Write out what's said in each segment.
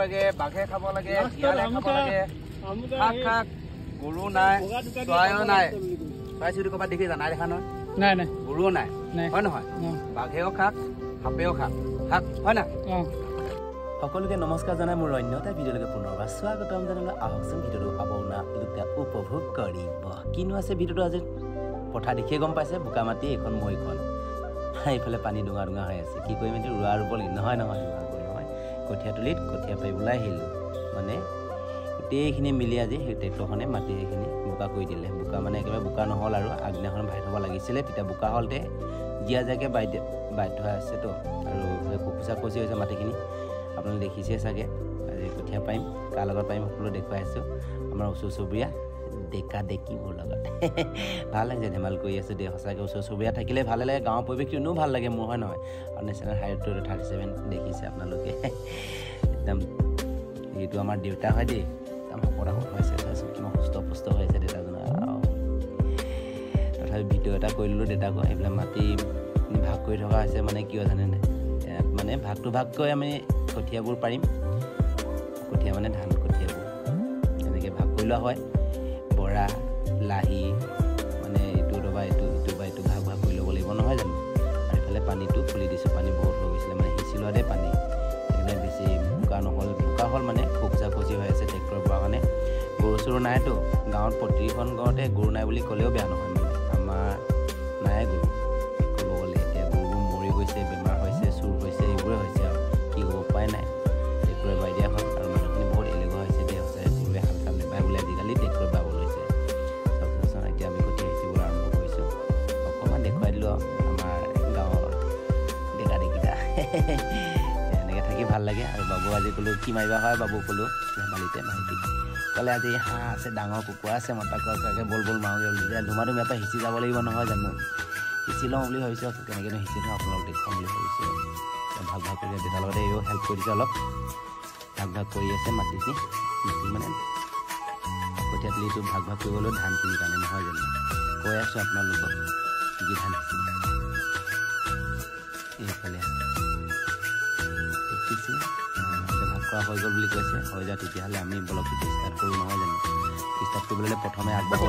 লাগে বাঘে খাব লাগে শিয়ালে খাব লাগে শাক শাক গৰু নাই চৰাইও নাই চৰাই চিৰিকটি ক'ৰবাত দেখি জানাই দেখা নহয় নাই নাই গৰুও নাই হয় নহয় বাঘেও খাক সাপেও খাক শাক হয় না সকলোকে নমস্কাৰ জনাই মোৰ অন্য এটা ভিডিঅ'লৈকে পুনৰবাৰ স্বাগতম জনালোঁ আহকচোন ভিডিঅ'টো আপোনালোকে উপভোগ কৰিব কিনো আছে ভিডিঅ'টো আজি পথাৰ দেখিয়ে গম পাইছে বোকা মাটি এইখন মৈখন এইফালে পানী ডুঙা ডুঙা হৈ আছে কি কৰিম এতিয়া ৰোৱা ৰুব লাগিব নহয় নহয় কঠীয়া তুলিত কঠীয়া পাৰিবলৈ আহিলোঁ মানে গোটেইখিনি মিলি আজি সেই ট্ৰেক্টৰখনে মাটি সেইখিনি বোকা কৰি দিলে বোকা মানে একেবাৰে বোকা নহ'ল আৰু আগদিনাখন ভাই থ'ব লাগিছিলে তেতিয়া বোকা হ'লতে জীয়া জীয়াকৈ বাই থোৱা আছেতো আৰু কুকুচা কচি হৈছে মাটিখিনি আপোনালোকে দেখিছে চাগে আজি কঠীয়া পাৰিম কাৰ লগত পাৰিম সকলো দেখুৱাই আছোঁ আমাৰ ওচৰ চুবুৰীয়া ডেকা ডেকিবোৰ লগত ভাল লাগিছে ধেমাল কৰি আছোঁ দেই সঁচাকৈ ওচৰ চুবুৰীয়া থাকিলে ভালে লাগে গাঁৱৰ পৰিৱেশটো এনেও ভাল লাগে মোৰ হয় নহয় আৰু নেশ্যনেল হাইৱেটো 37 দেখিছে আপোনালোকে একদম এইটো আমাৰ দেউতা হয় দেই একদম শকত হৈছে তাৰপিছত কিমান সুস্থ পুষ্ট হৈ আছে দেউতাজনৰ তথাপি ভিডিঅ' এটা কৰি ল'লোঁ দেউতাক সেইবিলাক মাটি ভাগ কৰি থকা হৈছে মানে কিয় জানেনে মানে ভাগটো ভাগকৈ আমি কঠীয়াবোৰ পাৰিম কঠীয়া মানে ধান কঠীয়াবোৰ এনেকৈ ভাগ কৰি লোৱা হয় বৰা লাহি মানে এইটো ৰবা এইটো ভাগ ভাগ কৰি ল'ব লাগিব নহয় জানো আৰু এইফালে পানীটো খুলি দিছোঁ পানী বহুত হৈ গৈছিলে মানে সিঁচি লোৱাতে পানী সেইকাৰণে বেছি বোকা নহ'ল বোকা হ'ল মানে খুচা খুচি হৈ আছে ট্ৰেক্টৰ পোৱাৰ কাৰণে গৰু চৰু নাইতো গাঁৱত প্ৰতিখন গাঁৱতে গৰু নাই বুলি ক'লেও বেয়া নহয় মানে আমাৰ নাই গৰু ক'ব গ'লে এতিয়া গৰুবোৰ মৰি গৈছে বেমাৰ হৈছে চুৰ হৈছে এইবোৰে হৈছে আৰু কি হ'ব উপায় নাই ট্ৰেক্টৰে বাই দিয়া হ'ল আৰু মানুহখিনি বহুত এলেহুৱা হৈছে দেই সঁচাই গৰুৱে হাল চাল নেবাই বোলে আজিকালি ট্ৰেক্টৰ বাব লৈছে চাওকচোন এতিয়া আমি কঠীয়া সিঁচিবলৈ আৰম্ভ কৰিছোঁ অকণমান দেখুৱাই দিলোঁ আমাৰ গাঁৱৰ ডেকা ডেকিটা এনেকৈ থাকি ভাল লাগে আৰু বাবু আজি ক'লোঁ কি মাৰিবা হয় বাবু ক'লোঁ ধেমালিতে মাৰিবি ক'লে আজি হাঁহ আছে ডাঙৰ কুকুৰা আছে মতা কুকুৰাকৈ বল বল মাৰোঁগৈ বুলি এতিয়া ধুমা ধুমা পৰা সিঁচি যাব লাগিব নহয় জানো সিঁচি লওঁ বুলি ভাবিছোঁ কেনেকৈনো সিঁচি লওঁ আপোনালোক দেখুৱাম বুলি ভাবিছোঁ ভাগ ভাগ কৰি দেউতাৰ লগতে এইও হেল্প কৰি দিছে অলপ ভাগ ভাগ কৰি আছে মাটি মানে কঠীয়া তুলিটো ভাগ ভাগ কৰিবলৈ ধানখিনিৰ কাৰণে নহয় জানো কৈ আছোঁ আপোনালোকক কি ধান সিঁচিলে এইফালে দেখিছে ভাগ কৰা হৈ গ'ল বুলি কৈছে হৈ যায় তেতিয়াহ'লে আমি ব্লগটো ষ্টাৰ্ট কৰোঁ নহয় জানো ষ্টাৰ্ট কৰিবলৈ হ'লে প্ৰথমে আগবাঢ়িব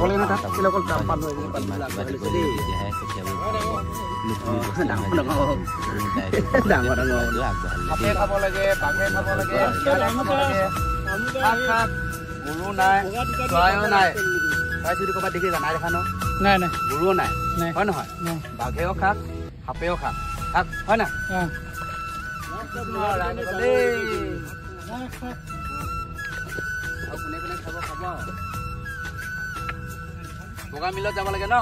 তেতিয়াহে কঠীয়াবোৰ সাপে খাব লাগে বাঘে খাব লাগে শিয়ালে খাব লাগে শাক শাক গৰু নাই চৰাইও নাই চৰাই চিৰিকটি ক'ৰবাত দেখি জানাই দেখা নহয় নাই নাই গৰুও নাই হয় নহয় বাঘেও খাক সাপেও খাক শাক হয় না কোনে কোনে খাব খাব বগা মিলত যাব লাগে ন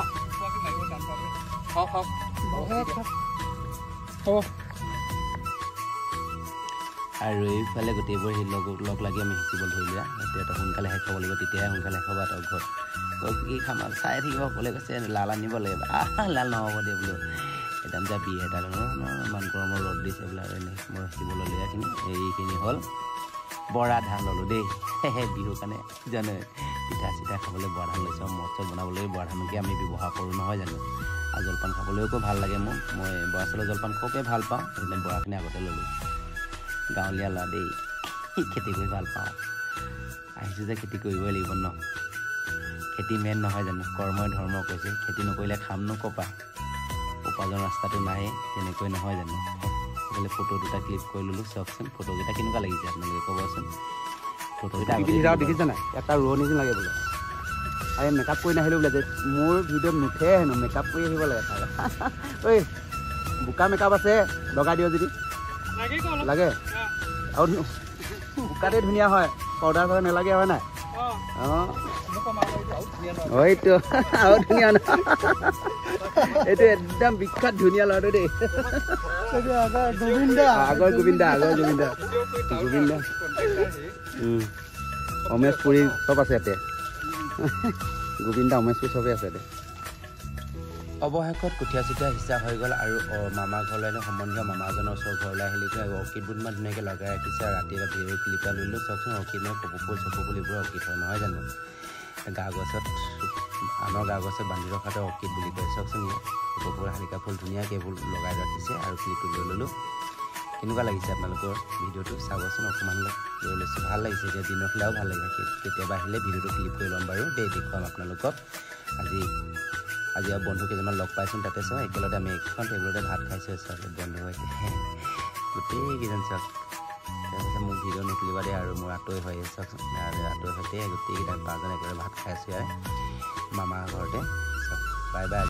আৰু এইফালে গোটেইবোৰ সেই লগ লাগি আমি সিঁচিবলৈ ধৰিলোঁ এতিয়া এটা সোনকালে শেষ খাব লাগিব তেতিয়াহে সোনকালে শেষ হ'ব আৰু ঘৰত কি খাম আৰু চাই থাকিব ক'লে কৈছে লাল আনিব লাগিব লাল নহ'ব দে বোলো একদম যা বিয়ে এটা ইমান গৰমৰ ৰ'দ দিছে বোলে আৰু এনেই মই সিঁচিবলৈ লোৱাখিনি এইখিনি হ'ল বৰা ধান ল'লোঁ দেই বিহুৰ কাৰণে জানে পিঠা চিঠা খাবলৈ বৰা ধান লৈছোঁ মদ চদ বনাবলৈ বৰা ধানকে আমি ব্যৱহাৰ কৰোঁ নহয় জানো আৰু জলপান খাবলৈও ভাল লাগে মোৰ মই বৰা চাউলৰ জলপান খুবেই ভাল পাওঁ সেইকাৰণে বৰাখিনি আগতে ল'লোঁ গাঁৱলীয়া ল'ৰা দেই খেতি কৰি ভাল পাওঁ আহিছোঁ যে খেতি কৰিবই লাগিব ন খেতি মেইন নহয় জানো কৰ্মই ধৰ্ম কৈছে খেতি নকৰিলে খামনো ক'পা উপাৰ্জন ৰাস্তাটো নাই তেনেকৈ নহয় জানো বোলে ফটো দুটা ক্লিক কৰি ল'লোঁ চাওকচোন ফটোকেইটা কেনেকুৱা লাগিছে আপোনালোকে ক'বচোন ফটোকেইটা দেখিছে নাই এটা ৰোৱনী নিচিনা লাগে বোলে আৰু মেকআপ কৰি নাহিলোঁ বোলে যে মোৰ ভিডিঅ'ত নুঠে হেনো মেকআপ কৰি আহিব লাগে ঐ বোকা মেকআপ আছে লগাই দিয় যদি লাগে আৰু বোকাতে ধুনীয়া হয় পাউডাৰ চাউডাৰ নালাগে হয় নাই অঁ হয়তো আৰু ধুনীয়া ন এইটো একদম বিখ্যাত ধুনীয়া ল'ৰাটো দেই আগৰ গোবিন্দা উমেশ পুৰী চব আছে ইয়াতে গোবিন্দা উমেশ পুৰী চবেই আছে ইয়াতে অৱশেষত কঠীয়া চিঠীয়া সিঁচা হৈ গ'ল আৰু মামাৰ ঘৰলৈ সম্বন্ধীয় মামাজনৰ ওচৰ ঘৰলৈ আহিলে অৰ্কিডবোৰ ইমান ধুনীয়াকৈ লগাই ৰাখিছে আৰু ৰাতি এটা ভিডিঅ' ক্লিপ এটা লৈ চাওকচোন অৰ্কিড মানে কপৌ ফুল চকু ফুল এইবোৰ অৰ্কিড হয় নহয় জানো গা গছত আনৰ গা গছত বান্ধি ৰখাটো অৰ্কিড বুলি কয় চাওকচোন কপৌ ফুল শালিকা ফুল ধুনীয়াকৈ এইবোৰ লগাই ৰাখিছে আৰু ক্লিপটো লৈ ল'লোঁ কেনেকুৱা লাগিছে আপোনালোকৰ ভিডিঅ'টো চাবচোন অকণমান লৈ লৈছোঁ ভাল লাগিছে এতিয়া দিনত হ'লেও ভাল লাগে কেতিয়াবা আহিলে ভিডিঅ'টো ক্লিক কৰি ল'ম বাৰু দেই দেখুৱাম আপোনালোকক আজি আৰু বন্ধু কেইজনমান লগ পাইছোঁ তাতে চাওঁ একেলগতে আমি এখন টেবুলতে ভাত খাইছোঁ চাওক বন্ধু সৈতে গোটেইকেইজন চাওক তাৰপিছত মোক ভিডিঅ' নুতুলিবা দেই আৰু মোৰ আঁতৰি হৈ চাওকচোন আঁতৰি সৈতে গোটেইকেইটা 5জন একেলগে ভাত খাই আছোঁ ইয়াৰে মামাৰ ঘৰতে চাওক বাই বাই